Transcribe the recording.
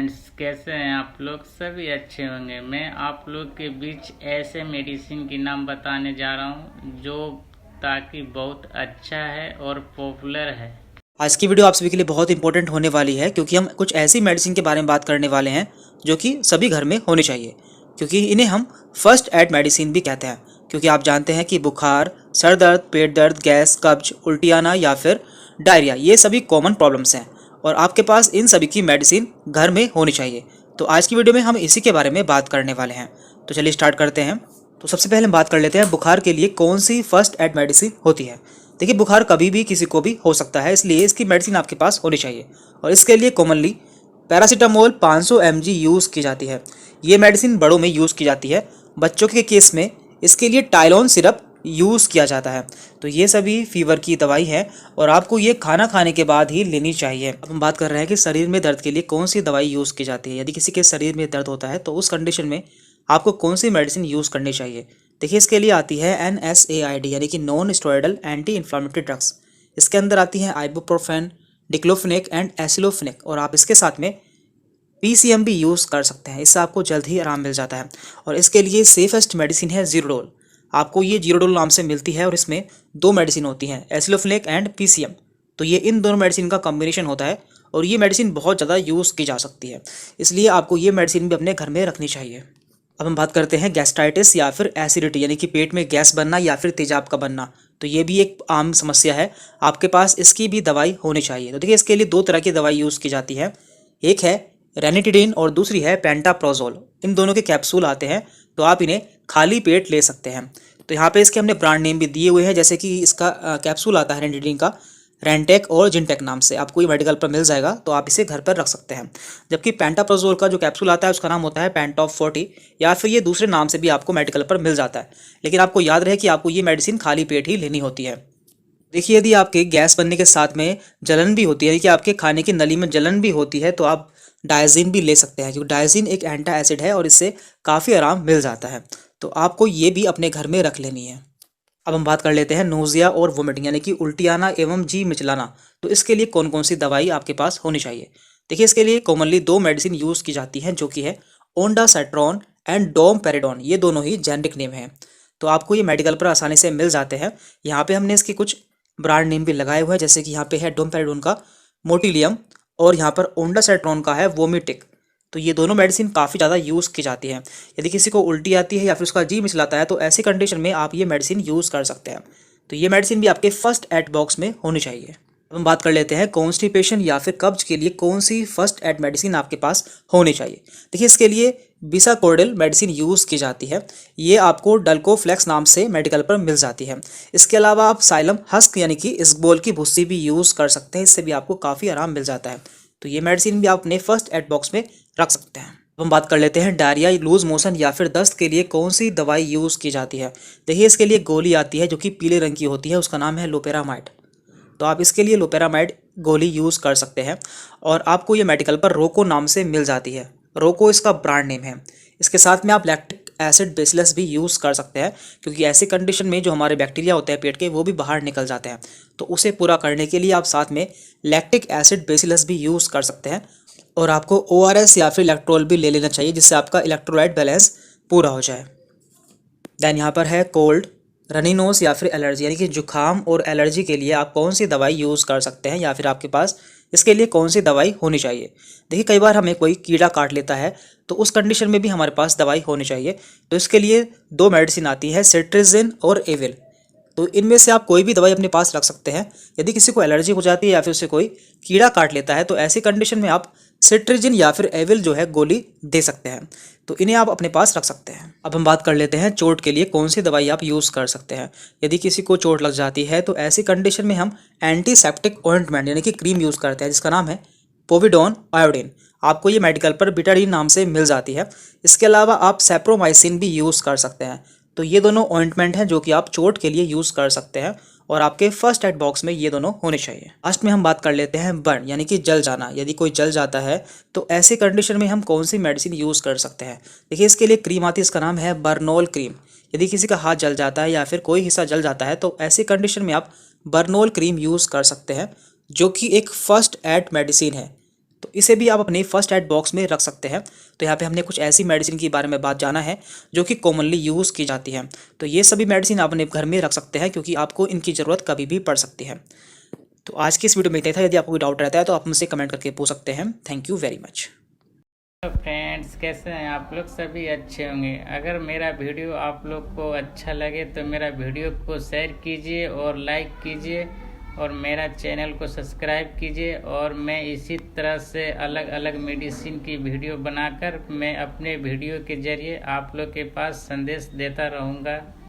Friends, कैसे हैं आप लोग? सभी अच्छे होंगे। मैं आप लोग के बीच ऐसे मेडिसिन की नाम बताने जा रहा हूं जो ताकि बहुत अच्छा है और पॉपुलर है। आज की वीडियो आप सभी के लिए बहुत इंपॉर्टेंट होने वाली है क्योंकि हम कुछ ऐसी मेडिसिन के बारे में बात करने वाले हैं जो कि सभी घर में होनी चाहिए, क्योंकि इन्हें हम फर्स्ट एड मेडिसिन भी कहते हैं। क्योंकि आप जानते हैं कि बुखार, सर दर्द, पेट दर्द, गैस, कब्ज, उल्टी आना या फिर डायरिया, ये सभी कॉमन प्रॉब्लम्स हैं और आपके पास इन सभी की मेडिसिन घर में होनी चाहिए। तो आज की वीडियो में हम इसी के बारे में बात करने वाले हैं। तो चलिए स्टार्ट करते हैं। तो सबसे पहले हम बात कर लेते हैं बुखार के लिए कौन सी फर्स्ट एड मेडिसिन होती है। देखिए, बुखार कभी भी किसी को भी हो सकता है, इसलिए इसकी मेडिसिन आपके पास होनी चाहिए और इसके लिए कॉमनली पैरासीटामोल 500 mg यूज़ की जाती है। ये मेडिसिन बड़ों में यूज़ की जाती है। बच्चों के केस में इसके लिए टाइलोन सिरप यूज़ किया जाता है। तो ये सभी फीवर की दवाई है और आपको ये खाना खाने के बाद ही लेनी चाहिए। अब हम बात कर रहे हैं कि शरीर में दर्द के लिए कौन सी दवाई यूज़ की जाती है। यदि किसी के शरीर में दर्द होता है तो उस कंडीशन में आपको कौन सी मेडिसिन यूज़ करनी चाहिए। देखिए, इसके लिए आती है NSAID यानी कि non steroidal anti inflammatory drugs. इसके अंदर आती हैं आइबुप्रोफेन, डिक्लोफेनेक एंड एसिलोफेनेक और आप इसके साथ में PCM भी यूज़ कर सकते हैं। इससे आपको जल्द ही आराम मिल जाता है और इसके लिए सेफेस्ट मेडिसिन है जीरोडोल। आपको ये जीरोडोल नाम से मिलती है और इसमें दो मेडिसिन होती हैं, एसिलोफेनेक एंड PCM। तो ये इन दोनों मेडिसिन का कॉम्बिनेशन होता है और ये मेडिसिन बहुत ज़्यादा यूज़ की जा सकती है, इसलिए आपको ये मेडिसिन भी अपने घर में रखनी चाहिए। अब हम बात करते हैं गैस्ट्राइटिस या फिर एसिडिटी यानी कि पेट में गैस बनना या फिर तेजाब का बनना। तो ये भी एक आम समस्या है, आपके पास इसकी भी दवाई होनी चाहिए। तो देखिए, इसके लिए दो तरह की दवाई यूज़ की जाती है, एक है रेनिटिडिन और दूसरी है पेंटाप्रोजोल। इन दोनों के कैप्सूल आते हैं, तो आप इन्हें खाली पेट ले सकते हैं। तो यहाँ पे इसके हमने ब्रांड नेम भी दिए हुए हैं, जैसे कि इसका कैप्सूल आता है रेनिटिडिन का रेंटेक और जिनटेक नाम से, आपको ये मेडिकल पर मिल जाएगा, तो आप इसे घर पर रख सकते हैं। जबकि पेंटाप्रोजोल का जो कैप्सूल आता है उसका नाम होता है पेंटॉप 40 या फिर ये दूसरे नाम से भी आपको मेडिकल पर मिल जाता है, लेकिन आपको याद रहे कि आपको ये मेडिसिन खाली पेट ही लेनी होती है। देखिए, यदि आपके गैस बनने के साथ में जलन भी होती है, यानी कि आपके खाने की नली में जलन भी होती है, तो आप डायजीन भी ले सकते हैं, क्योंकि डायजीन एक एंटा एसिड है और इससे काफ़ी आराम मिल जाता है। तो आपको ये भी अपने घर में रख लेनी है। अब हम बात कर लेते हैं नोजिया और वोमिटिंग यानी कि उल्टी आना एवं जी मिचलाना। तो इसके लिए कौन कौन सी दवाई आपके पास होनी चाहिए। देखिए, इसके लिए कॉमनली दो मेडिसिन यूज़ की जाती हैं, जो कि है ओंडासेट्रॉन एंड डोमपेरिडोन। ये दोनों ही जेनरिक नेम हैं, तो आपको ये मेडिकल पर आसानी से मिल जाते हैं। यहाँ पे हमने इसकी कुछ ब्रांड नेम भी लगाए हुए हैं, जैसे कि यहाँ पे है डोमपेरिडोन का मोटिलियम और यहाँ पर ओंडासेट्रॉन का है वोमिटिक। तो ये दोनों मेडिसिन काफ़ी ज़्यादा यूज़ की जाती हैं। यदि किसी को उल्टी आती है या फिर उसका जी मिचलाता है, तो ऐसी कंडीशन में आप ये मेडिसिन यूज़ कर सकते हैं। तो ये मेडिसिन भी आपके फर्स्ट एड बॉक्स में होनी चाहिए। अब हम बात कर लेते हैं कॉन्स्टिपेशन या फिर कब्ज के लिए कौन सी फर्स्ट एड मेडिसिन आपके पास होनी चाहिए। देखिए, इसके लिए बिसाकोर्डिल मेडिसिन यूज़ की जाती है। ये आपको डल्कोफ्लेक्स नाम से मेडिकल पर मिल जाती है। इसके अलावा आप साइलम हस्क यानी कि इसबगोल की भुस्सी भी यूज़ कर सकते हैं, इससे भी आपको काफ़ी आराम मिल जाता है। तो ये मेडिसिन भी आप अपने फर्स्ट एड बॉक्स में रख सकते हैं। अब हम बात कर लेते हैं डायरिया, लूज मोशन या फिर दस्त के लिए कौन सी दवाई यूज़ की जाती है। देखिए, इसके लिए गोली आती है जो कि पीले रंग की होती है, उसका नाम है लोपेरामाइड। तो आप इसके लिए लोपेरामाइड गोली यूज़ कर सकते हैं और आपको ये मेडिकल पर रोको नाम से मिल जाती है। रोको इसका ब्रांड नेम है। इसके साथ में आप लैक्टिक एसिड बेसिलस भी यूज़ कर सकते हैं, क्योंकि ऐसी कंडीशन में जो हमारे बैक्टीरिया होते हैं पेट के, वो भी बाहर निकल जाते हैं। तो उसे पूरा करने के लिए आप साथ में लैक्टिक एसिड बेसिलस भी यूज़ कर सकते हैं और आपको ORS या फिर इलेक्ट्रोल भी ले लेना चाहिए, जिससे आपका इलेक्ट्रोलाइट बैलेंस पूरा हो जाए। देन यहाँ पर है कोल्ड, रनी नोज या फिर एलर्जी, यानी कि जुकाम और एलर्जी के लिए आप कौन सी दवाई यूज़ कर सकते हैं या फिर आपके पास इसके लिए कौन सी दवाई होनी चाहिए। देखिए, कई बार हमें कोई कीड़ा काट लेता है, तो उस कंडीशन में भी हमारे पास दवाई होनी चाहिए। तो इसके लिए दो मेडिसिन आती है, सेट्रिजिन और एविल। तो इनमें से आप कोई भी दवाई अपने पास रख सकते हैं। यदि किसी को एलर्जी हो जाती है या फिर उसे कोई कीड़ा काट लेता है, तो ऐसी कंडीशन में आप सेट्रिजिन या फिर एविल जो है गोली दे सकते हैं। तो इन्हें आप अपने पास रख सकते हैं। अब हम बात कर लेते हैं चोट के लिए कौन सी दवाई आप यूज़ कर सकते हैं। यदि किसी को चोट लग जाती है, तो ऐसी कंडीशन में हम एंटीसेप्टिक ऑइंटमेंट यानी कि क्रीम यूज़ करते हैं, जिसका नाम है पोविडोन आयोडीन। आपको ये मेडिकल पर बिटाडीन नाम से मिल जाती है। इसके अलावा आप सेप्रोमाइसिन भी यूज़ कर सकते हैं। तो ये दोनों ऑइंटमेंट हैं जो कि आप चोट के लिए यूज़ कर सकते हैं और आपके फर्स्ट एड बॉक्स में ये दोनों होने चाहिए। लास्ट में हम बात कर लेते हैं बर्न यानी कि जल जाना। यदि कोई जल जाता है, तो ऐसी कंडीशन में हम कौन सी मेडिसिन यूज़ कर सकते हैं। देखिए, इसके लिए क्रीम आती है, इसका नाम है बर्नोल क्रीम। यदि किसी का हाथ जल जाता है या फिर कोई हिस्सा जल जाता है, तो ऐसी कंडीशन में आप बर्नोल क्रीम यूज़ कर सकते हैं, जो कि एक फर्स्ट एड मेडिसिन है। तो इसे भी आप अपने फर्स्ट एड बॉक्स में रख सकते हैं। तो यहाँ पे हमने कुछ ऐसी मेडिसिन के बारे में बात जाना है जो कि कॉमनली यूज़ की जाती है। तो ये सभी मेडिसिन आप अपने घर में रख सकते हैं क्योंकि आपको इनकी ज़रूरत कभी भी पड़ सकती है। तो आज की इस वीडियो में इतना था। यदि आपको कोई डाउट रहता है तो आप मुझसे कमेंट करके पूछ सकते हैं। Thank you very much. तो फ्रेंड्स, कैसे हैं आप लोग? सभी अच्छे होंगे। अगर मेरा वीडियो आप लोग को अच्छा लगे तो मेरा वीडियो को शेयर कीजिए और लाइक कीजिए और मेरा चैनल को सब्सक्राइब कीजिए। और मैं इसी तरह से अलग अलग मेडिसिन की वीडियो बनाकर मैं अपने वीडियो के ज़रिए आप लोग के पास संदेश देता रहूँगा।